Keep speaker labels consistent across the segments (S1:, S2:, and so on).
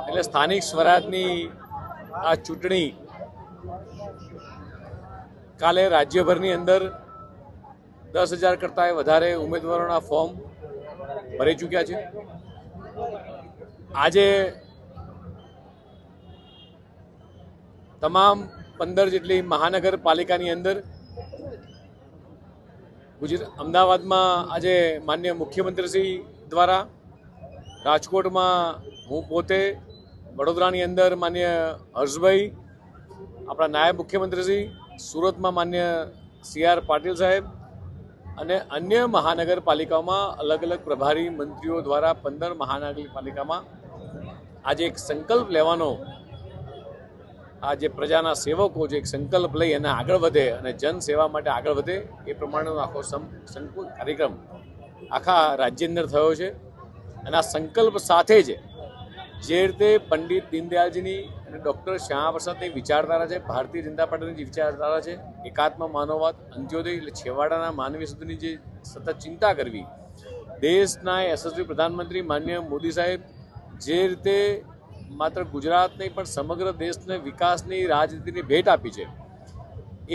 S1: એટલે સ્થાનિક સ્વરાજની આ ચૂંટણી કાલે રાજ્યભરની અંદર 10,000 કરતાં વધારે ઉમેદવારોના ફોર્મ ભરી ચૂક્યા છે। આજે તમામ 15 જેટલી મહાનગરપાલિકાની અંદર અમદાવાદમાં આજે માનનીય મુખ્યમંત્રીશ્રી દ્વારા, રાજકોટમાં હું પોતે, વડોદરાની અંદર માનનીય હર્ષભાઈ, આપણા નાયબ મુખ્યમંત્રીશ્રી, સુરતમાં માનનીય CR પાટીલ સાહેબ અને અન્ય મહાનગરપાલિકાઓમાં અલગ અલગ પ્રભારી મંત્રીઓ દ્વારા 15 મહાનગરપાલિકામાં આજે એક સંકલ્પ લેવાનો, આ જે પ્રજાના સેવકો જે એક સંકલ્પ લઈ અને આગળ વધે અને જનસેવા માટે આગળ વધે એ પ્રમાણેનો આખો સંકુલ કાર્યક્રમ આખા રાજ્યની અંદર થયો છે। અને આ સંકલ્પ સાથે જ જે રીતે પંડિત દીનદયાળજીની અને ડૉક્ટર શ્યામાપ્રસાદની વિચારધારા છે, ભારતીય જનતા પાર્ટીની જે વિચારધારા છે, એકાત્મ માનવવાદ, અંત્યોદય એટલે છેવાડાના માનવી સુધીની જે સતત ચિંતા કરવી, દેશના યશસ્વી પ્રધાનમંત્રી માનનીય મોદી સાહેબ જે રીતે માત્ર ગુજરાત નહીં પણ સમગ્ર દેશને વિકાસની રાજનીતિની ભેટ આપી છે,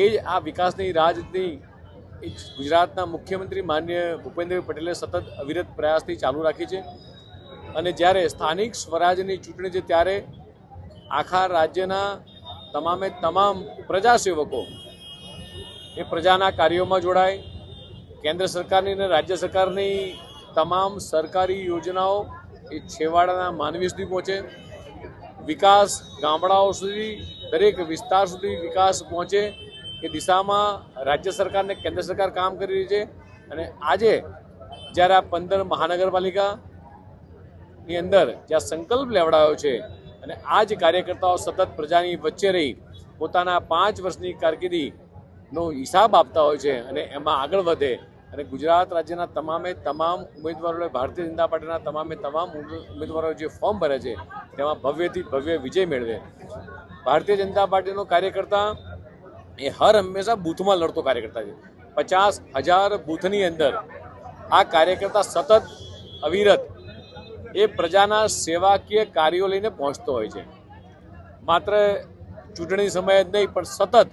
S1: એ જ આ વિકાસની રાજનીતિ ગુજરાતના મુખ્યમંત્રી માનનીય ભૂપેન્દ્રભાઈ પટેલે સતત અવિરત પ્રયાસથી ચાલુ રાખી છે। અને જ્યારે સ્થાનિક સ્વરાજની ચૂંટણી છે ત્યારે આખા રાજ્યના તમામે તમામ પ્રજાસેવકો એ પ્રજાના કાર્યોમાં જોડાય, કેન્દ્ર સરકારની અને રાજ્ય સરકારની તમામ સરકારી યોજનાઓ એ છેવાડાના માનવી સુધી પહોંચે, વિકાસ ગામડાઓ સુધી, દરેક વિસ્તાર સુધી વિકાસ પહોંચે એ દિશામાં રાજ્ય સરકાર અને કેન્દ્ર સરકાર કામ કરી રહી છે। અને આજે જ્યારે આ 15 મહાનગરપાલિકાની અંદર જ્યાં સંકલ્પ લેવડાયો છે અને આ જ કાર્યકર્તાઓ સતત પ્રજાની વચ્ચે રહી પોતાના 5 વર્ષની કારકિર્દીનો હિસાબ આપતા હોય છે અને એમાં આગળ વધે અને ગુજરાત રાજ્યના તમામે તમામ ઉમેદવારોએ, ભારતીય જનતા પાર્ટીના તમામે તમામ ઉમેદવારોએ જે ફોર્મ ભરે છે તેમાં ભવ્યથી ભવ્ય વિજય મેળવે। ભારતીય જનતા પાર્ટીનો કાર્યકર્તા એ હર હંમેશા બૂથમાં લડતો કાર્યકર્તા છે। 50,000 બૂથની અંદર આ કાર્યકર્તા સતત અવિરત એ પ્રજાના સેવાકીય કાર્યો લઈને પહોંચતો હોય છે। માત્ર ચૂંટણી સમયે જ નહીં પણ સતત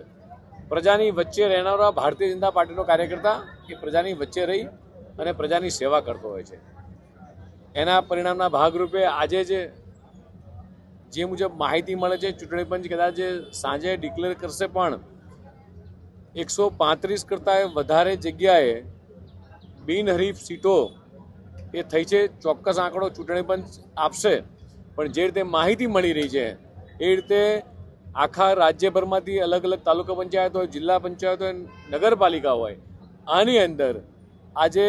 S1: પ્રજાની વચ્ચે રહેનારા ભારતીય જનતા પાર્ટીનો કાર્યકર્તા એ પ્રજાની વચ્ચે રહી અને પ્રજાની સેવા કરતો હોય છે। એના પરિણામના ભાગરૂપે આજે જે મુજબ માહિતી મળે છે, ચૂંટણી પંચ કદાચ સાંજે ડિક્લેર કરશે પણ 135 કરતાં વધારે જગ્યાએ બિનહરીફ સીટો એ થઈ છે। ચોક્કસ આંકડો ચૂંટણી પંચ આપશે પણ જે રીતે માહિતી મળી રહી છે એ રીતે આખા રાજ્યભરમાંથી અલગ અલગ તાલુકા પંચાયત હોય, જિલ્લા પંચાયત હોય, નગરપાલિકા હોય, આની અંદર આજે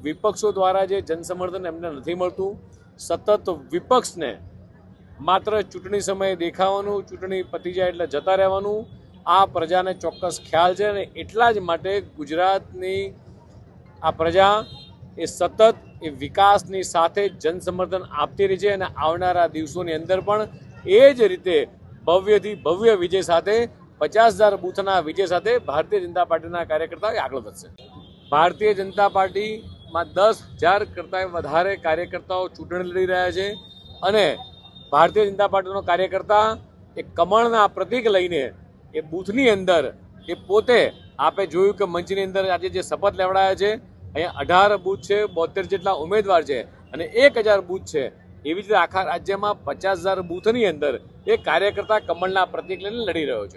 S1: વિપક્ષો દ્વારા જે જનસમર્થન એમને નથી મળતું, સતત વિપક્ષને માત્ર ચૂંટણી સમયે દેખાવાનું, ચૂંટણી પતી જાય એટલે જતા રહેવાનું, આ પ્રજાને ચોક્કસ ખ્યાલ છે અને એટલા જ માટે ગુજરાતની આ પ્રજા એ સતત એ વિકાસની સાથે જનસમર્થન આપતી રહી છે અને આવનારા દિવસોની અંદર પણ એ જ રીતે ભવ્યથી ભવ્ય વિજય સાથે 50,000 બૂથના વિજય સાથે ભારતીય જનતા પાર્ટીના કાર્યકર્તાઓ આગળ વધશે। ભારતીય જનતા પાર્ટીમાં 10,000 કરતાં વધારે કાર્યકર્તાઓ ચૂંટણી લડી રહ્યા છે અને ભારતીય જનતા પાર્ટીનો કાર્યકર્તા એ કમળના પ્રતીક લઈને એ બૂથની અંદર એ પોતે, આપે જોયું કે મંચની અંદર આજે જે શપથ લેવડાયા છે, અહીંયા 18 બૂથ છે, 72 જેટલા ઉમેદવાર છે અને 1,000 બૂથ છે। એવી જ રીતે આખા રાજ્યમાં 50,000 બૂથની અંદર એ કાર્યકર્તા કમળના પ્રતીક લઈને લડી રહ્યો છે।